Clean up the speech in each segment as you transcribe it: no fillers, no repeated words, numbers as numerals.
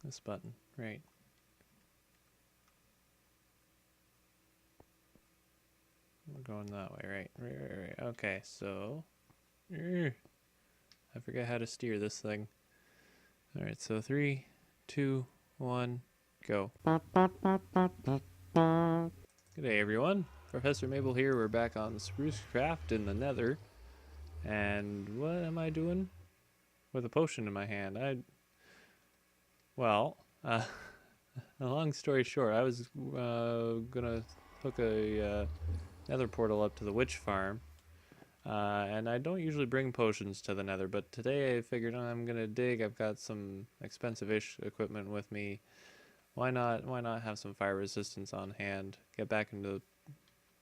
This button, right. We're going that way, right. Okay, so I forget how to steer this thing. All right, so 3, 2, 1, go. Good day, everyone. Professor Mabel here. We're back on Sprucecraft in the Nether. And what am I doing? With a potion in my hand. Well, a long story short, I was gonna hook a nether portal up to the witch farm. And I don't usually bring potions to the nether, but today I figured I'm gonna dig. I've got some expensive-ish equipment with me. Why not have some fire resistance on hand? Get back into the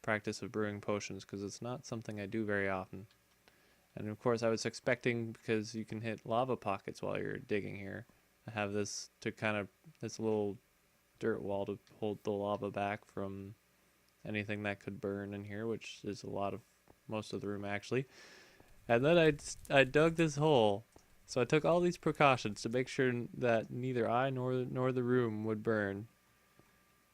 practice of brewing potions, because it's not something I do very often. And of course I was expecting, because you can hit lava pockets while you're digging here, I have this to this little dirt wall to hold the lava back from anything that could burn in here, which is most of the room actually. And then I dug this hole, so I took all these precautions to make sure that neither I nor the room would burn.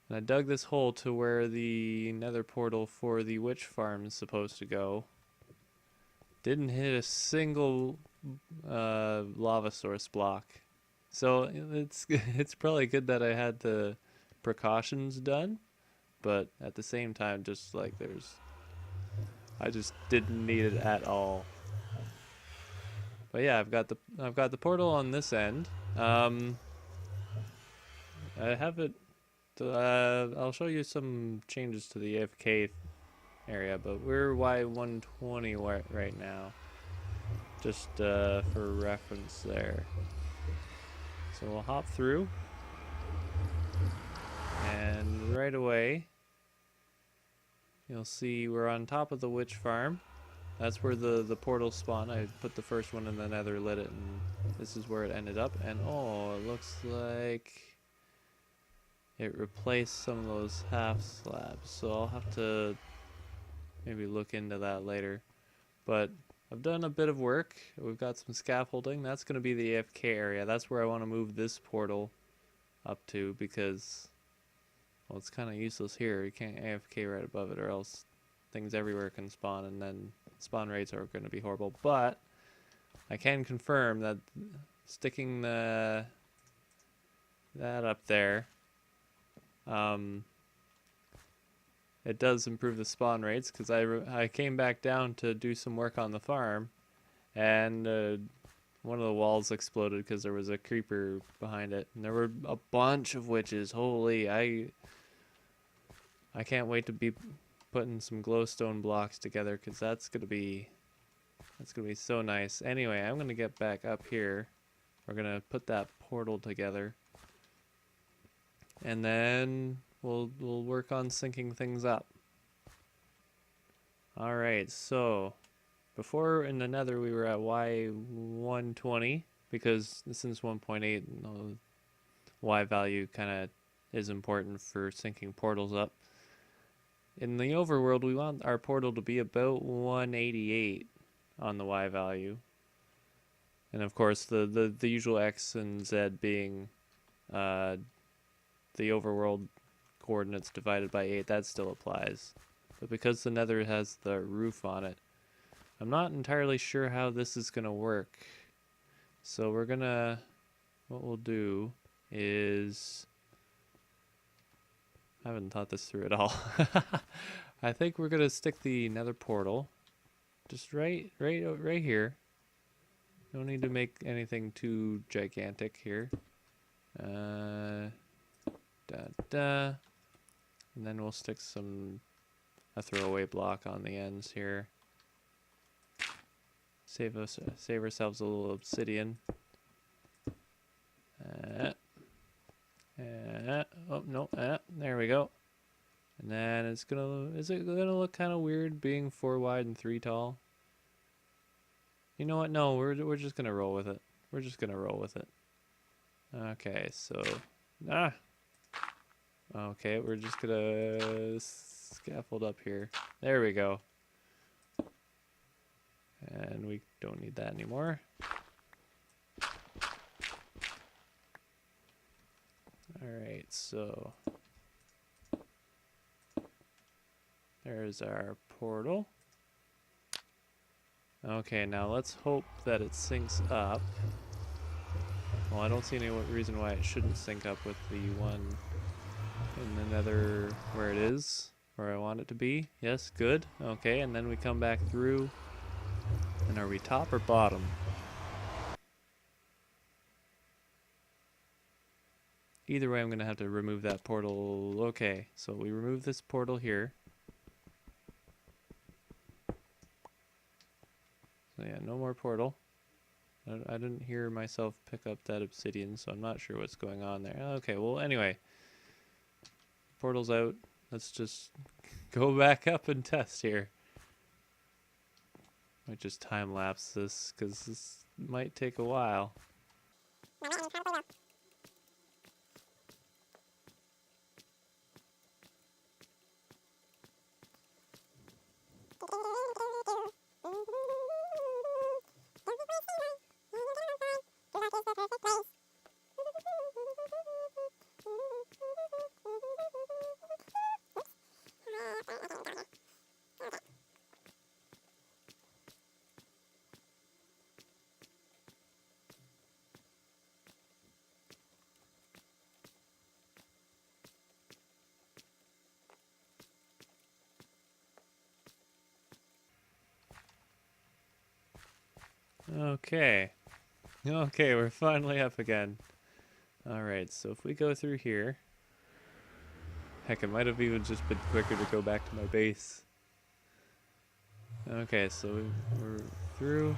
And I dug this hole to where the nether portal for the witch farm is supposed to go. Didn't hit a single lava source block. So it's probably good that I had the precautions done, but at the same time, just like I just didn't need it at all. But yeah, I've got the portal on this end. I have it. I'll show you some changes to the AFK area, but we're Y120 right now, just for reference there. So we'll hop through, and right away you'll see we're on top of the witch farm. That's where the portal spawned. I put the first one in the nether, lit it, and this is where it ended up. And oh, it looks like it replaced some of those half slabs, so I'll have to maybe look into that later. But I've done a bit of work. We've got some scaffolding. That's going to be the AFK area. That's where I want to move this portal up to, because, well, it's kind of useless here. You can't AFK right above it, or else things everywhere can spawn, and then spawn rates are going to be horrible. But I can confirm that sticking that up there, it does improve the spawn rates, because I came back down to do some work on the farm, and one of the walls exploded because there was a creeper behind it, and there were a bunch of witches. Holy, I can't wait to be putting some glowstone blocks together, because that's gonna be so nice. Anyway, I'm gonna get back up here. We're gonna put that portal together, and then we'll work on syncing things up. All right, so before in the nether we were at Y120, because since 1.8, the Y value kind of is important for syncing portals up. In the overworld, we want our portal to be about 188 on the Y value. And of course, the usual X and Z being the overworld coordinates divided by 8, that still applies. But because the nether has the roof on it, I'm not entirely sure how this is going to work. So what we'll do is, I haven't thought this through at all. I think we're gonna stick the nether portal just right here. Don't need to make anything too gigantic here. And then we'll stick a throwaway block on the ends here. Save ourselves a little obsidian. Oh no, there we go. And then is it gonna look kind of weird being 4 wide and 3 tall? You know what? No, we're just gonna roll with it. We're just gonna roll with it. Okay, so okay, we're just gonna scaffold up here. There we go. And we don't need that anymore. Alright, so there's our portal. Okay, now let's hope that it syncs up. Well, I don't see any reason why it shouldn't sync up with the one in the nether where it is, where I want it to be. Yes, good. Okay, and then we come back through. And are we top or bottom? Either way, I'm going to have to remove that portal. Okay, so we remove this portal here. So yeah, no more portal. I didn't hear myself pick up that obsidian, so I'm not sure what's going on there. Okay, well, anyway. Portal's out. Let's just go back up and test here. Might just time-lapse this, because this might take a while. Okay. Okay, we're finally up again. Alright, so if we go through here... Heck, it might have even just been quicker to go back to my base. Okay, so we're through,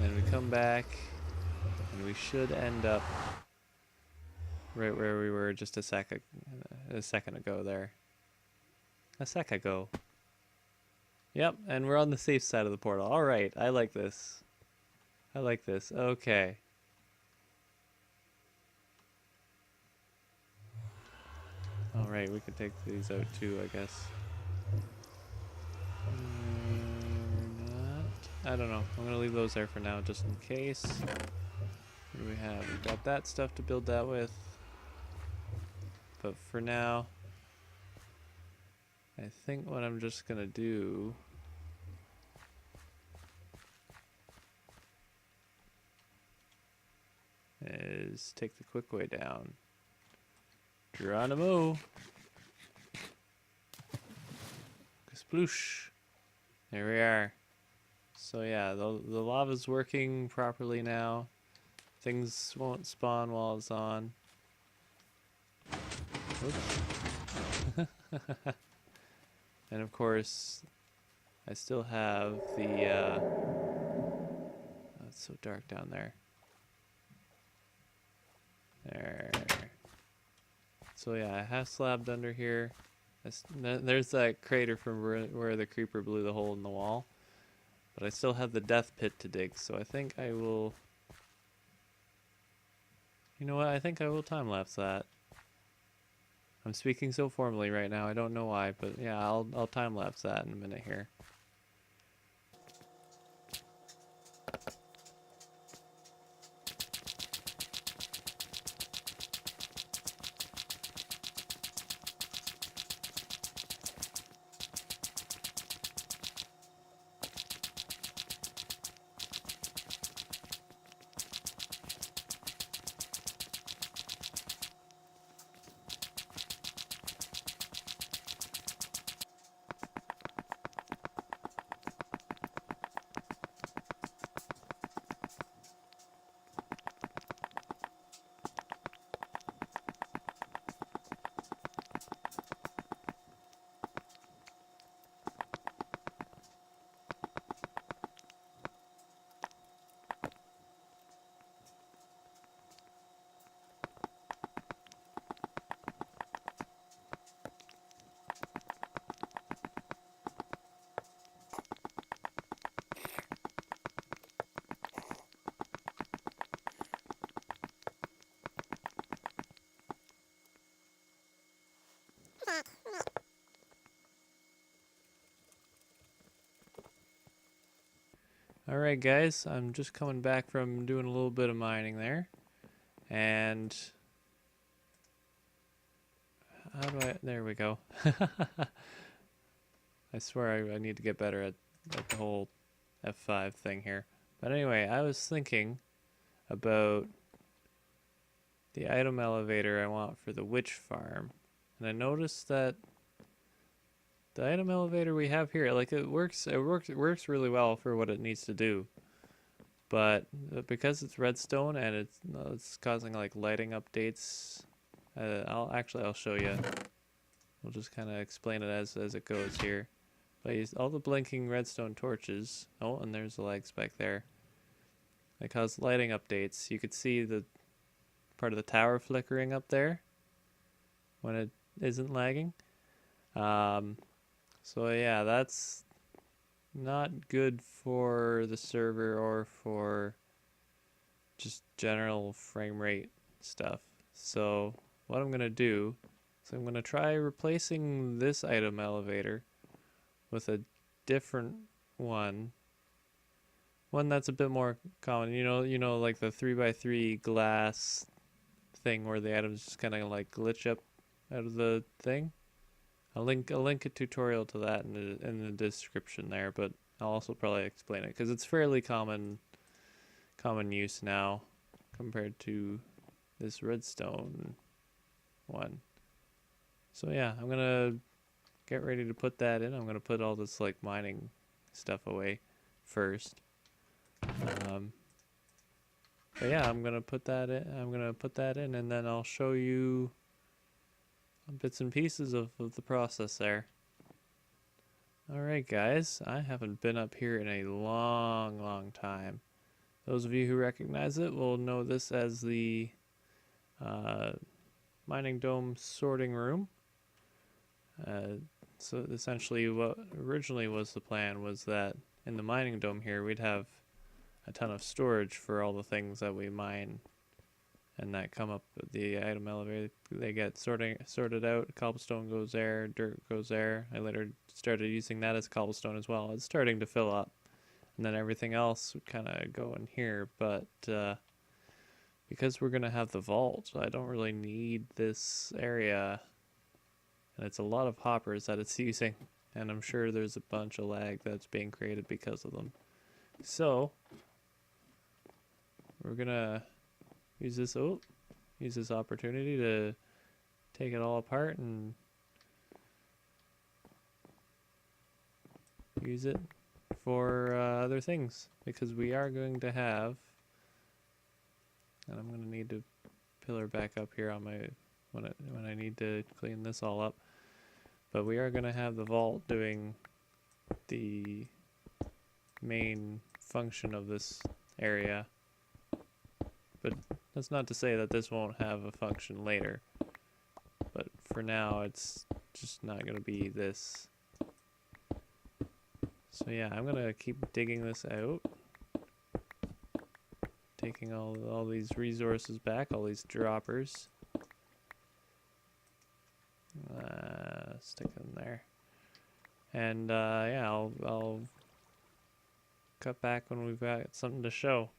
and we come back, and we should end up right where we were just a second ago there. A sec ago. Yep, and we're on the safe side of the portal. Alright, I like this. I like this. Okay. Alright, we can take these out too, I guess. Not. I don't know. I'm gonna leave those there for now, just in case. What do we have? We've got that stuff to build that with. But for now, I think what I'm just gonna do is take the quick way down. Geronimo! Sploosh! There we are. So yeah, the lava's working properly now. Things won't spawn while it's on. Oops. And of course, I still have the... oh, it's so dark down there. There. So yeah, I have slabbed under here. There's that crater from where the creeper blew the hole in the wall. But I still have the death pit to dig, so I think I will... You know what, I think I will time-lapse that. I'm speaking so formally right now, I don't know why, but yeah, I'll time-lapse that in a minute here. Alright guys, I'm just coming back from doing a little bit of mining there. And how do I, there we go. I swear I need to get better at the whole F5 thing here. But anyway, I was thinking about the item elevator I want for the witch farm. And I noticed that the item elevator we have here, like it works really well for what it needs to do. But because it's redstone and it's causing like lighting updates, I'll show you. We'll just kind of explain it as it goes here. But I used all the blinking redstone torches. Oh, and there's the lag spike there. They cause lighting updates. You could see the part of the tower flickering up there when it isn't lagging. So yeah, that's not good for the server or for just general frame rate stuff. So what I'm gonna do is I'm gonna try replacing this item elevator with a different one that's a bit more common. You know, like the 3x3 glass thing where the items just kind of like glitch up out of the thing. I'll link a tutorial to that in the description there, but I'll also probably explain it because it's fairly common use now compared to this redstone one. So yeah, I'm gonna get ready to put that in. I'm gonna put all this like mining stuff away first. But yeah, I'm gonna put that in, and then I'll show you bits and pieces of the process there. Alright guys, I haven't been up here in a long time. Those of you who recognize it will know this as the mining dome sorting room. So essentially what originally was the plan was that in the mining dome here we'd have a ton of storage for all the things that we mine and that come up the item elevator. They get sorted out. Cobblestone goes there, dirt goes there. I later started using that as cobblestone as well. It's starting to fill up, and then everything else would kind of go in here. But because we're gonna have the vault, I don't really need this area, and it's a lot of hoppers that it's using, and I'm sure there's a bunch of lag that's being created because of them. So we're gonna use this opportunity to take it all apart and use it for other things, because we are going to have, and I'm going to need to pillar back up here on my when I need to clean this all up, but we are going to have the vault doing the main function of this area. But that's not to say that this won't have a function later. But for now, it's just not going to be this. So yeah, I'm going to keep digging this out. Taking all these resources back, all these droppers. Stick them there. And yeah, I'll cut back when we've got something to show.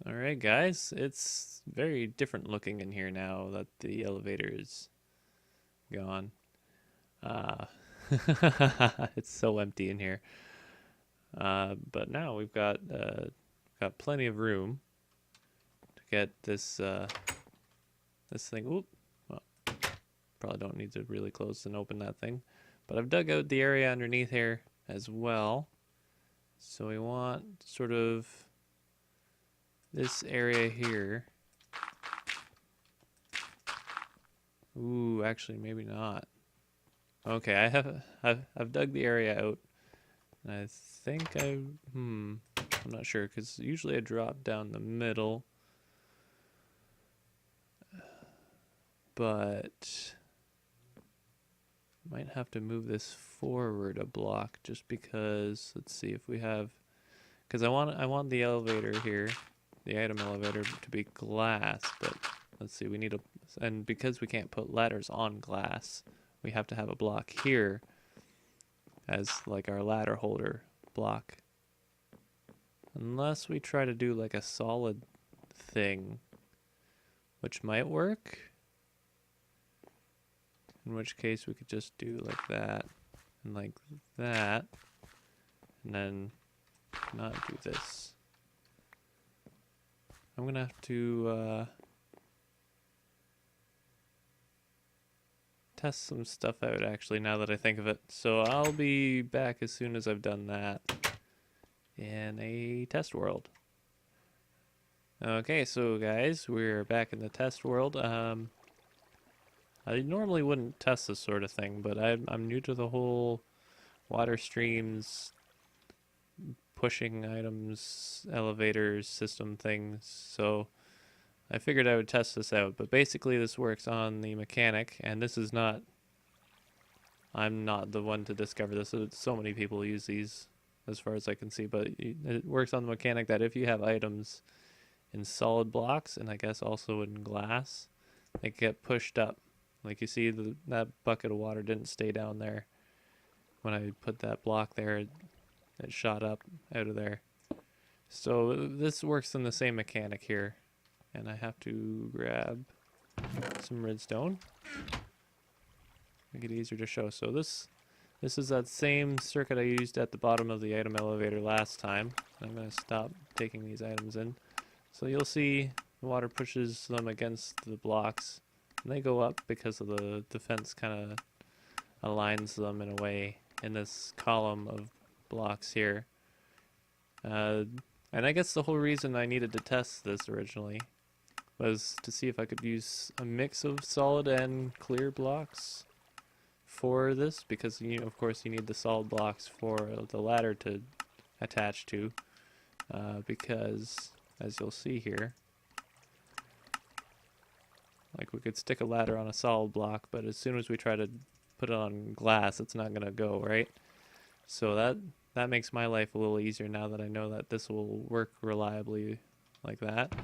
Alright guys, it's very different looking in here now that the elevator is gone. It's so empty in here. But now we've got plenty of room to get this this thing. Oop, well, probably don't need to really close and open that thing. But I've dug out the area underneath here as well. So we want sort of this area here. Ooh, actually maybe not. Okay, I've dug the area out. And I think I'm not sure, because usually I drop down the middle. But might have to move this forward a block just because, let's see if we have, because I want the elevator here, the item elevator, to be glass, but let's see, we need a, and because we can't put ladders on glass, we have to have a block here as like our ladder holder block. Unless we try to do like a solid thing, which might work. In which case we could just do like that and like that, and then not do this. I'm gonna have to test some stuff out actually now that I think of it. So I'll be back as soon as I've done that in a test world. Okay, so guys, we're back in the test world. I normally wouldn't test this sort of thing, but I'm new to the whole water streams, pushing items, elevators, system things, so I figured I would test this out. But basically this works on the mechanic, and this is not, I'm not the one to discover this. So many people use these as far as I can see, but it works on the mechanic that if you have items in solid blocks, and I guess also in glass, they get pushed up. Like you see, that bucket of water didn't stay down there. When I put that block there, it shot up out of there. So this works in the same mechanic here. And I have to grab some redstone. Make it easier to show. So this is that same circuit I used at the bottom of the item elevator last time. I'm going to stop taking these items in. So you'll see the water pushes them against the blocks, and they go up because of the fence kind of aligns them in a way in this column of blocks here. And I guess the whole reason I needed to test this originally was to see if I could use a mix of solid and clear blocks for this, because of course you need the solid blocks for the ladder to attach to, because as you'll see here, like we could stick a ladder on a solid block, but as soon as we try to put it on glass, it's not gonna go, right? So that makes my life a little easier now that I know that this will work reliably like that.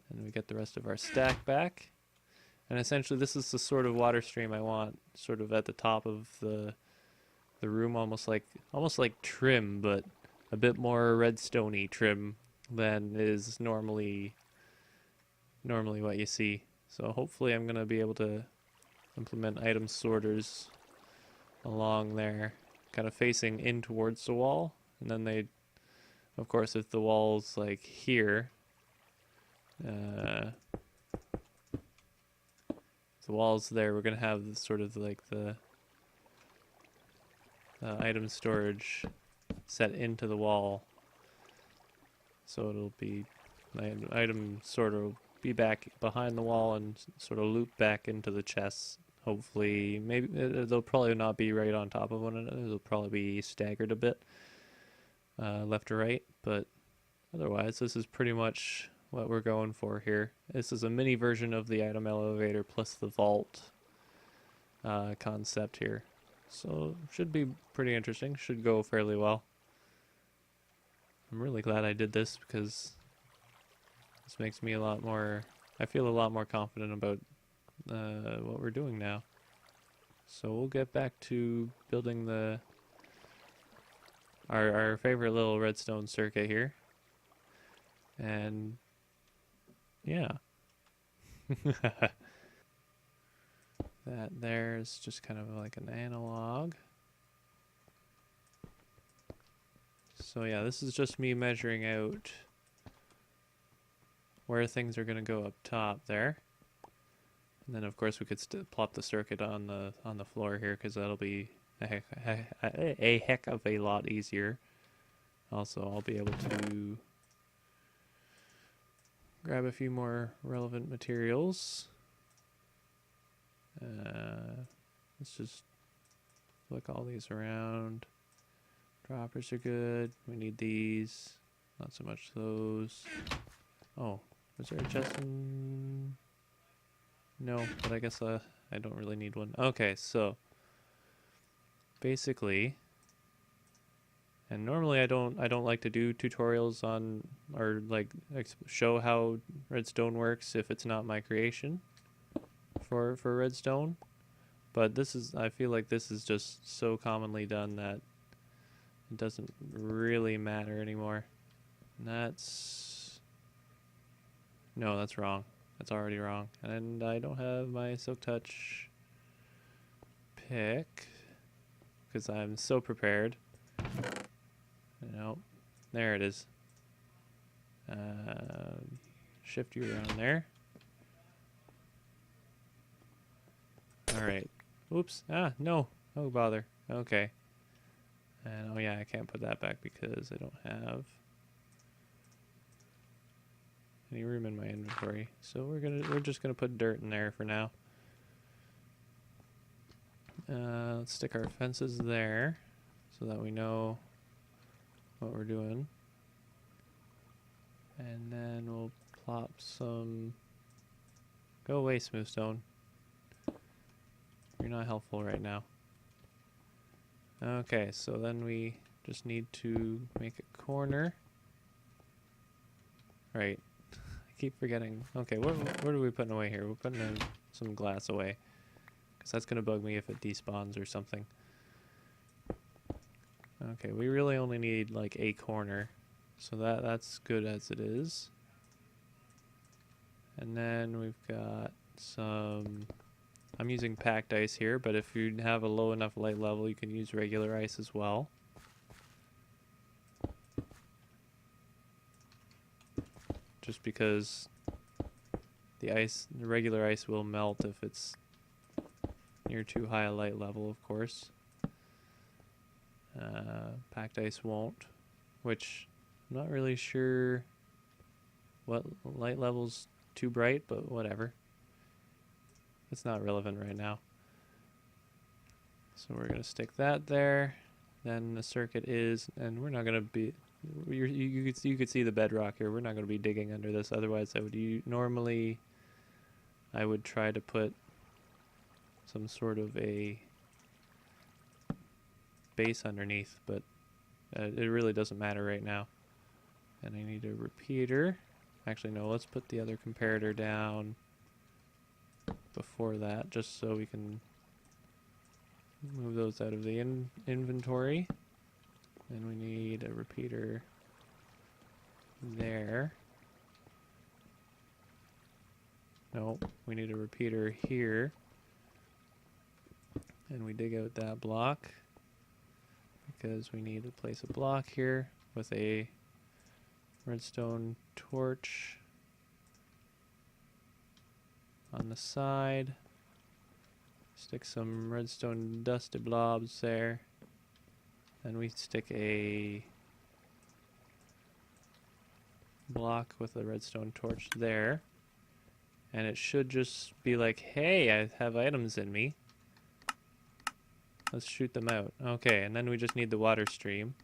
And we get the rest of our stack back. And essentially this is the sort of water stream I want, sort of at the top of the room, almost like trim, but a bit more redstone-y trim than is normally what you see. So hopefully I'm going to be able to implement item sorters along there, kind of facing in towards the wall. And then they, of course, if the wall's like here, the walls there, we're gonna have sort of like the item storage set into the wall, so it'll be the item sorter will be back behind the wall and sort of loop back into the chests. Hopefully, maybe they'll probably not be right on top of one another. They'll probably be staggered a bit, left to right, but otherwise this is pretty much what we're going for here. This is a mini version of the item elevator plus the vault concept here. So should be pretty interesting, should go fairly well. I'm really glad I did this because this makes me I feel a lot more confident about what we're doing now. So we'll get back to building our favorite little redstone circuit here. And yeah. That there's just kind of like an analog. So yeah, this is just me measuring out where things are going to go up top there. And then of course we could plop the circuit on the floor here, because that'll be a heck of a lot easier. Also, I'll be able to grab a few more relevant materials. Let's just flick all these around. Droppers are good. We need these. Not so much those. Oh, was there a chest in? No, but I guess I don't really need one. Okay, so basically, and normally I don't like to do tutorials on or like show how redstone works if it's not my creation for redstone. But I feel like this is just so commonly done that it doesn't really matter anymore. And that's wrong. That's already wrong. And I don't have my silk touch. pick, because I'm so prepared. Nope. There it is. Shift you around there. Alright. Oops. Ah, no. No bother. Okay. And oh yeah, I can't put that back because I don't have any room in my inventory. So we're just gonna put dirt in there for now. Let's stick our fences there so that we know what we're doing. And then we'll plop some... Go away, Smoothstone. You're not helpful right now. Okay, so then we just need to make a corner. Right. I keep forgetting. Okay, what are we putting away here? We're putting some glass away. Because that's going to bug me if it despawns or something. Okay, we really only need like a corner. So that's good as it is. And then we've got some... I'm using packed ice here, but if you have a low enough light level, you can use regular ice as well. Just because the regular ice will melt if it's near too high a light level, of course. Packed ice won't, which I'm not really sure what light level's too bright, but whatever. It's not relevant right now. So we're going to stick that there. Then the circuit is, and we're not going to be, you could see the bedrock here. We're not going to be digging under this. Otherwise, normally I would try to put some sort of a base underneath, but it really doesn't matter right now. And I need a repeater. Actually, no, let's put the other comparator down before that, just so we can move those out of the inventory. And we need a repeater there. No, we need a repeater here. And we dig out that block because we need to place a block here with a redstone torch on the side. Stick some redstone dusty blobs there. Then we stick a block with a redstone torch there. And it should just be like, hey, I have items in me. Let's shoot them out. Okay, and then we just need the water stream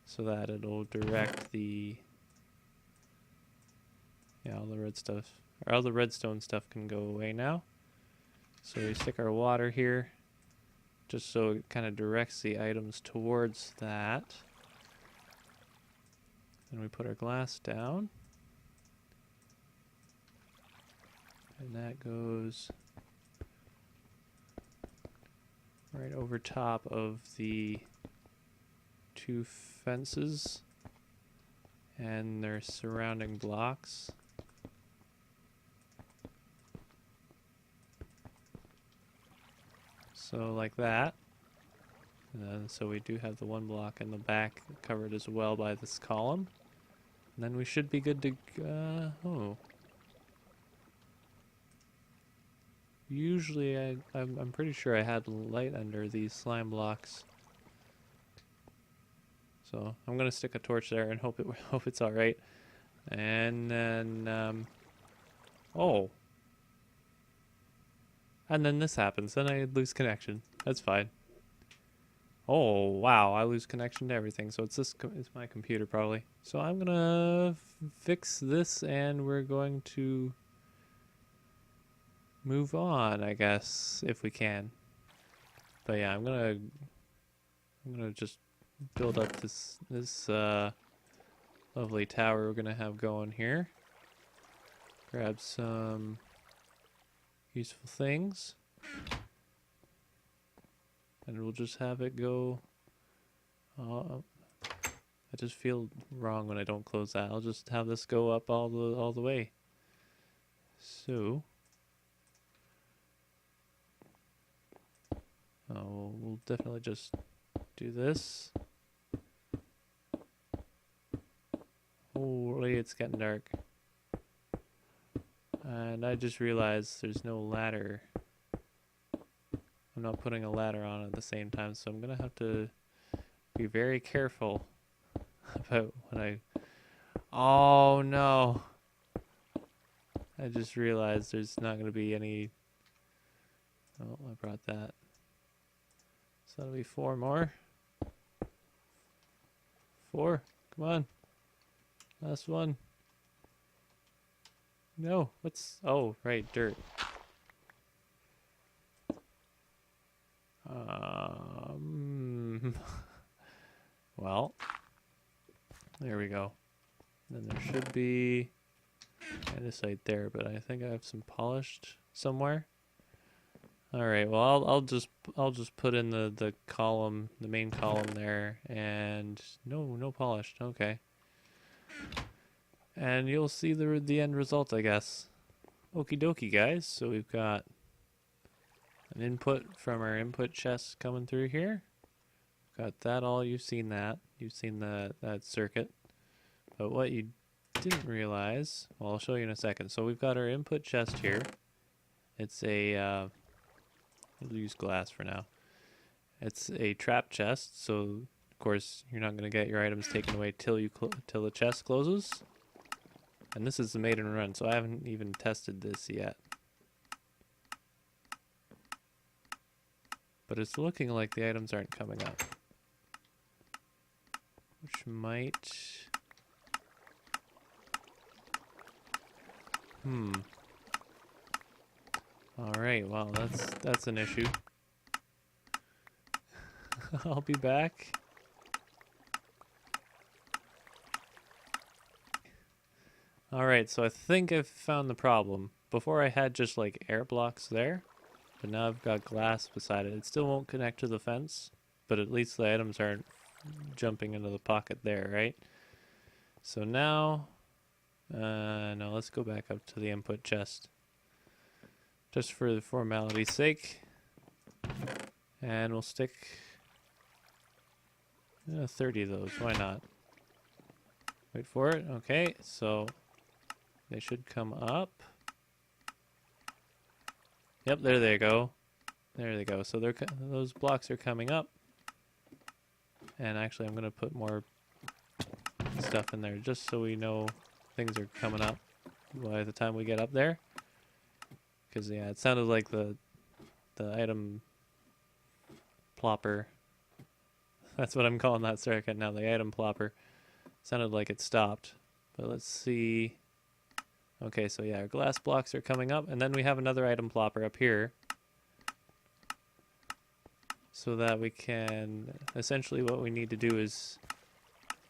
so that it'll direct the... Yeah, all the red stuff, or all the redstone stuff can go away now. So we stick our water here just so it kind of directs the items towards that. And we put our glass down. And that goes right over top of the two fences and their surrounding blocks. So like that. And so we do have the one block in the back covered as well by this column. And then we should be good to oh. Usually I'm pretty sure I had light under these slime blocks. So I'm gonna stick a torch there and hope it's all right. And then oh. And then this happens. Then I lose connection. That's fine. Oh, wow. I lose connection to everything. So it's my computer probably. So I'm going to fix this and we're going to move on, I guess, if we can. But yeah, I'm going to just build up this lovely tower we're going to have going here. Grab some useful things, and we'll just have it go. I just feel wrong when I don't close that. I'll just have this go up all the way. So I'll definitely just do this. Holy, it's getting dark. And I just realized there's no ladder. I'm not putting a ladder on at the same time, so I'm gonna have to be very careful about when I... Oh no! I just realized there's not gonna be any... Oh, I brought that. So that'll be 4 more. 4, come on. Last one. No, what's... Oh, right, dirt. Well, there we go. Then there should be andesite there, but I think I have some polished somewhere. All right, well, I'll just put in the column, the main column there, and no polished. Okay. And you'll see the end result, I guess. Okie dokie, guys. So we've got an input from our input chest coming through here. Got that all. You've seen that. You've seen that circuit. But what you didn't realize, well, I'll show you in a second. So we've got our input chest here. It's a we'll use glass for now. It's a trap chest, so of course you're not going to get your items taken away till the chest closes. And this is the maiden run, so I haven't even tested this yet. But it's looking like the items aren't coming up, which might... Alright, well, that's an issue. I'll be back. Alright, so I think I've found the problem. Before I had just like air blocks there, but now I've got glass beside it. It still won't connect to the fence, but at least the items aren't jumping into the pocket there, right? So now, no, let's go back up to the input chest. Just for the formality's sake. And we'll stick 30 of those, why not? Wait for it, okay, so they should come up. Yep, there they go. There they go. So those blocks are coming up. And actually I'm going to put more stuff in there just so we know things are coming up by the time we get up there. Because yeah, it sounded like the item plopper. That's what I'm calling that circuit now, the item plopper. Sounded like it stopped. But let's see. Okay, so yeah, our glass blocks are coming up, and then we have another item plopper up here. So that we can, essentially what we need to do is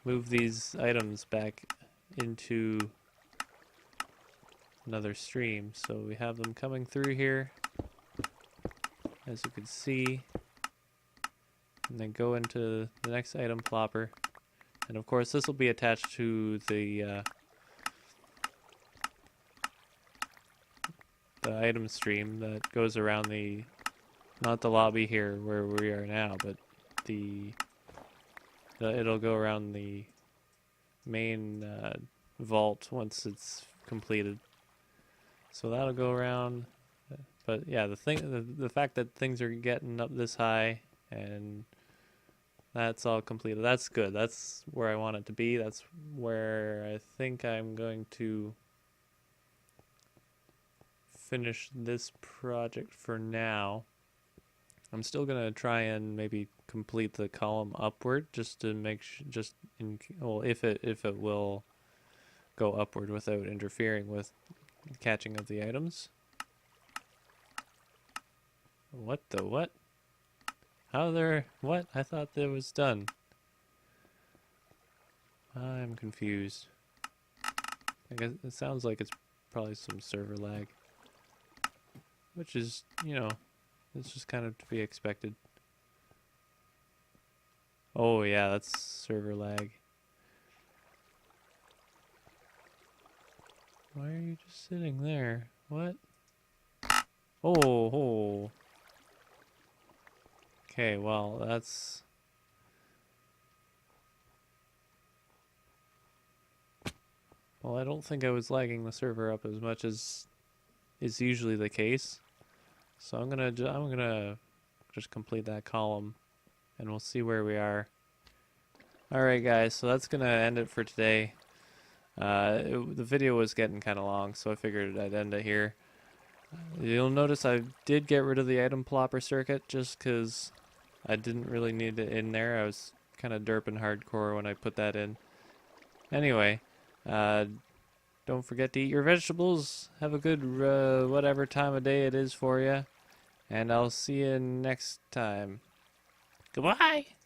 move these items back into another stream. So we have them coming through here, as you can see, and then go into the next item plopper. And of course this will be attached to the item stream that goes around the, not the lobby here where we are now, but it'll go around the main vault once it's completed. So that'll go around. But yeah, the fact that things are getting up this high and that's all completed, that's good. That's where I want it to be. That's where I think I'm going to finish this project for now. I'm still gonna try and maybe complete the column upward just to make well, if it will go upward without interfering with catching of the items. What the what? How there? What? I thought that was done. I'm confused. I guess it sounds like it's probably some server lag, which is, you know, it's just kind of to be expected. Oh yeah, that's server lag. Why are you just sitting there? What? Oh. Okay, well, that's... Well, I don't think I was lagging the server up as much as is usually the case. So I'm gonna just complete that column, and we'll see where we are. All right, guys. So that's gonna end it for today. The video was getting kind of long, so I figured I'd end it here. You'll notice I did get rid of the item plopper circuit just because I didn't really need it in there. I was kind of derping hardcore when I put that in. Anyway, don't forget to eat your vegetables. Have a good whatever time of day it is for you. And I'll see you next time. Goodbye!